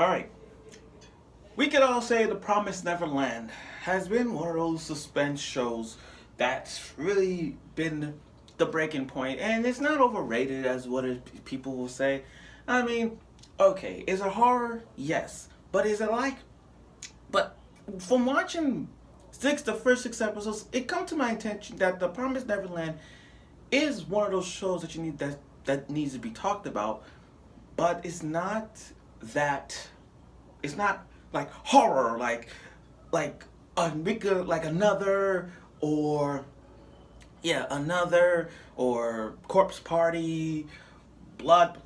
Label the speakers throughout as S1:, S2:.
S1: Alright, we could all say The Promise Neverland has been one of those suspense shows that's really been the breaking point, and it's not overrated as people will say. I mean, okay, is it horror? Yes, but is it like? But from watching the first six episodes, it come to my attention that The Promise Neverland is one of those shows that you need that needs to be talked about, but that it's not like horror, like like another, or yeah, another, or Corpse Party, Blood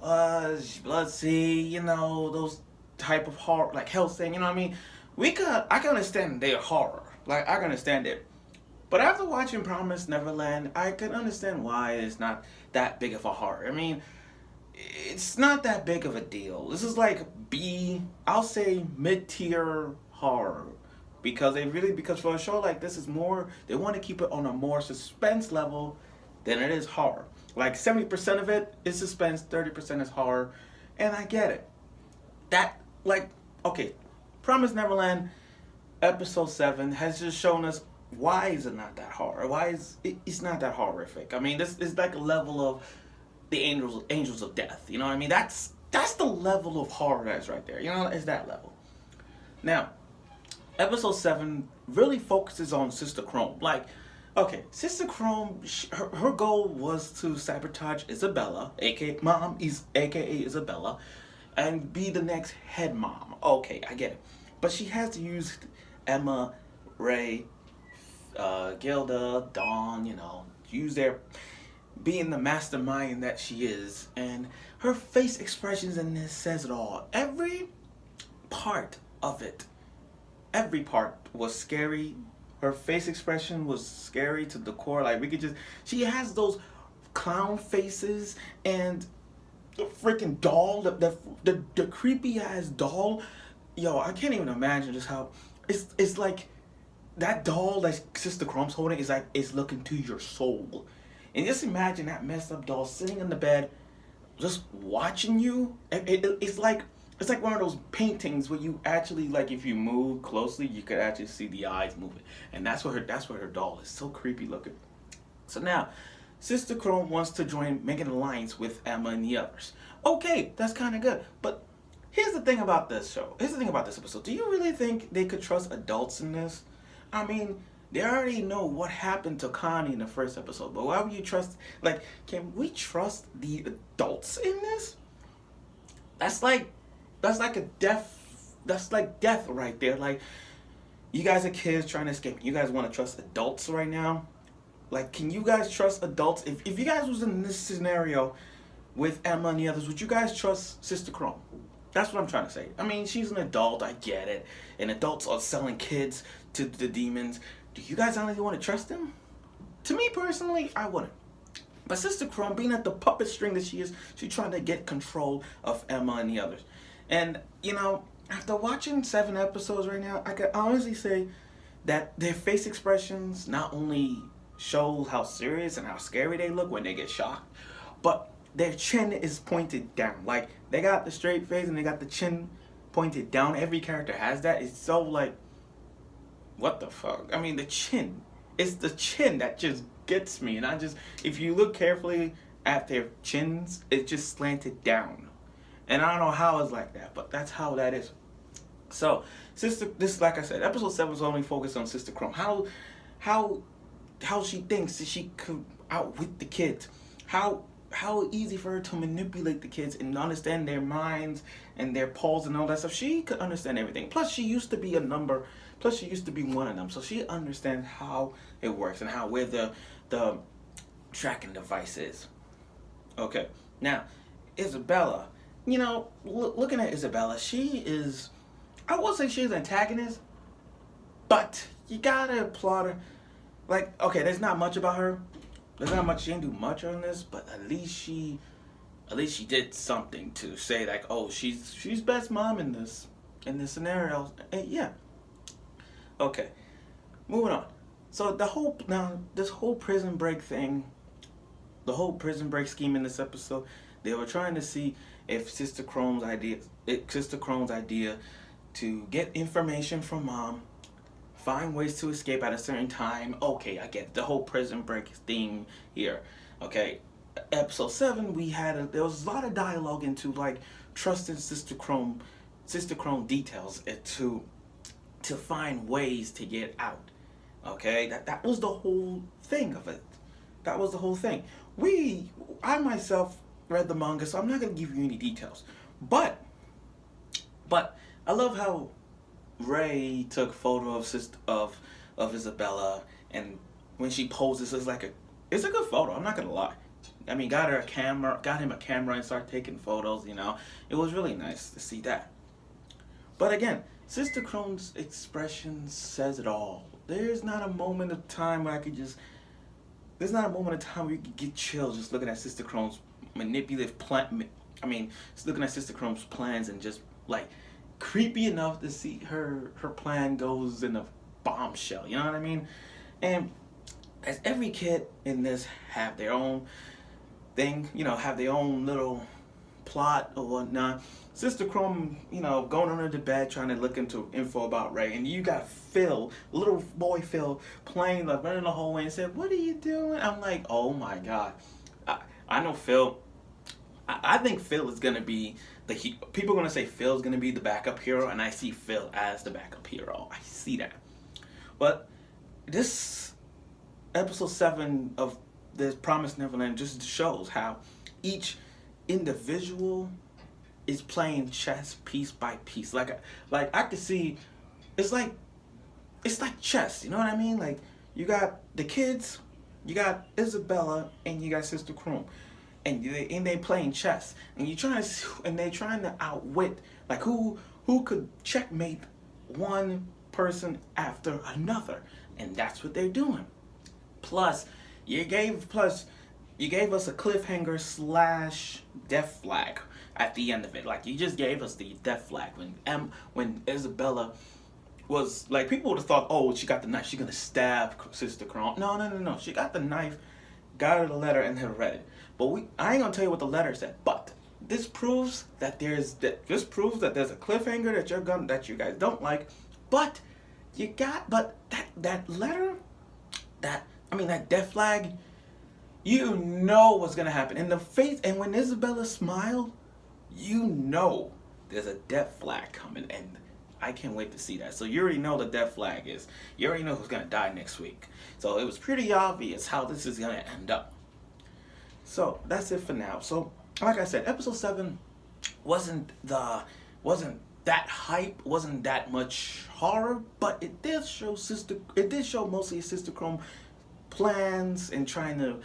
S1: Sea, those type of horror, like Hellsing. You know what I mean? I can understand their horror, like I can understand it. But after watching Promise Neverland, I can understand why it's not that big of a horror. I mean, it's not that big of a deal. This is like I'll say mid tier horror, because for a show like this is more, they want to keep it on a more suspense level than it is horror. Like 70% of it is suspense, 30% is horror, and I get it. That like okay, Promise Neverland episode 7 has just shown us why is it not that horror? Why is it's not that horrific? I mean, this is like a level of the angels of death. You know what I mean? That's the level of horror that's right there. You know, it's that level. Now, episode 7 really focuses on Sister Krone. Like, okay, Sister Krone, her goal was to sabotage Isabella, aka Isabella, and be the next head mom. Okay, I get it. But she has to use Emma, Ray, Gilda, Dawn, use their being the mastermind that she is, and her face expressions in this says it all. Part of it, every part was scary. Her face expression was scary to the core. Like she has those clown faces, and the freaking doll, the creepy ass doll. Yo, I can't even imagine just how it's like that doll that Sister Chrome's holding is looking to your soul. And just imagine that messed up doll sitting in the bed, just watching you. It's like one of those paintings where you actually, like, if you move closely, you could actually see the eyes moving. And that's what her doll is. So creepy looking. So now, Sister Krone wants to make an alliance with Emma and the others. Okay, that's kind of good. But here's the thing about this show. Here's the thing about this episode. Do you really think they could trust adults in this? I mean, they already know what happened to Connie in the first episode, but why would you trust? Like, can we trust the adults in this? That's like a death. That's like death right there. Like, you guys are kids trying to escape. You guys want to trust adults right now? Like, can you guys trust adults? If you guys was in this scenario with Emma and the others, would you guys trust Sister Krone? That's what I'm trying to say. I mean, she's an adult. I get it. And adults are selling kids to the demons. Do you guys honestly want to trust them? To me personally, I wouldn't. But Sister Krone, being at the puppet string that she is, she's trying to get control of Emma and the others. And, after watching 7 episodes right now, I can honestly say that their face expressions not only show how serious and how scary they look when they get shocked, but their chin is pointed down. Like, they got the straight face and they got the chin pointed down. Every character has that. It's so like, what the fuck? I mean, the chin. It's the chin that just gets me. And if you look carefully at their chins, it's just slanted down. And I don't know how it's like that, but that's how that is. So, like I said, episode 7 is only focused on Sister Krone. How she thinks that she could outwit the kids. How easy for her to manipulate the kids and understand their minds and their pulse and all that stuff. She could understand everything. Plus, she used to be she used to be one of them. So she understands how it works and where the tracking device is. Okay. Now, Isabella. Looking at Isabella, I won't say she's an antagonist, but you gotta applaud her. Like, okay, there's not much about her. She didn't do much on this, but at least she did something to say, like, oh, she's best mom in this scenario. And yeah. Okay. Moving on. So this whole prison break thing, the whole prison break scheme in this episode, they were trying to see if Sister Krone's idea to get information from mom, find ways to escape at a certain time. Okay, I get the whole prison break theme here. Okay, episode 7 there was a lot of dialogue into like trusting Sister Krone details to find ways to get out. Okay, that was the whole thing of it. That was the whole thing. I myself read the manga, so I'm not gonna give you any details. But I love how Ray took a photo of Isabella, and when she poses, it's a good photo. I'm not gonna lie. I mean, got him a camera, and started taking photos. It was really nice to see that. But again, Sister Krone's expression says it all. There's not a moment of time where There's not a moment of time where you could get chills just looking at Sister Krone's manipulative plan. I mean, just looking at Sister Krone's plans, and just like creepy enough to see her plan goes in a bombshell. You know what I mean? And as every kid in this have their own thing, have their own little plot or whatnot. Sister Krone, going under the bed trying to look into info about Ray, and you got Phil, little boy Phil, playing running the hallway and said, "What are you doing?" I'm like, oh my god. I know Phil. I think Phil is gonna be people are gonna say Phil's gonna be the backup hero, and I see Phil as the backup hero. I see that. But this episode 7 of this Promise Neverland just shows how each individual is playing chess piece by piece. Like I could see, it's like chess. You know what I mean? Like, you got the kids, you got Isabella, and you got Sister Krone, and they playing chess, and they trying to outwit, like, who could checkmate one person after another, and that's what they're doing. Plus, you gave us a cliffhanger / death flag at the end of it. Like, you just gave us the death flag when Isabella was like, people would have thought, oh, she got the knife, she's gonna stab Sister Krone. No. She got the knife, got her the letter, and had read it. But I ain't gonna tell you what the letter said. But this proves that there's a cliffhanger that you guys don't like. But that letter, that death flag, you know what's gonna happen. In the face, and when Isabella smiled, there's a death flag coming, and I can't wait to see that. So you already know the death flag is. You already know who's gonna die next week. So it was pretty obvious how this is gonna end up. So that's it for now. So like I said, episode 7 wasn't that hype, wasn't that much horror, but it did show mostly Sister Krone plans and trying to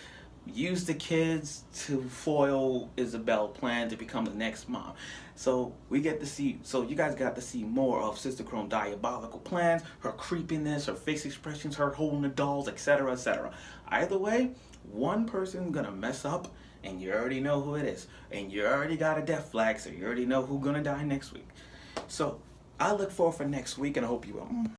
S1: use the kids to foil Isabel's plan to become the next mom. So you guys got to see more of Sister Krone's diabolical plans, her creepiness, her face expressions, her holding the dolls, etc., etc. Either way, one person's gonna mess up, and you already know who it is, and you already got a death flag, so you already know who's gonna die next week. So I look forward for next week, and I hope you will.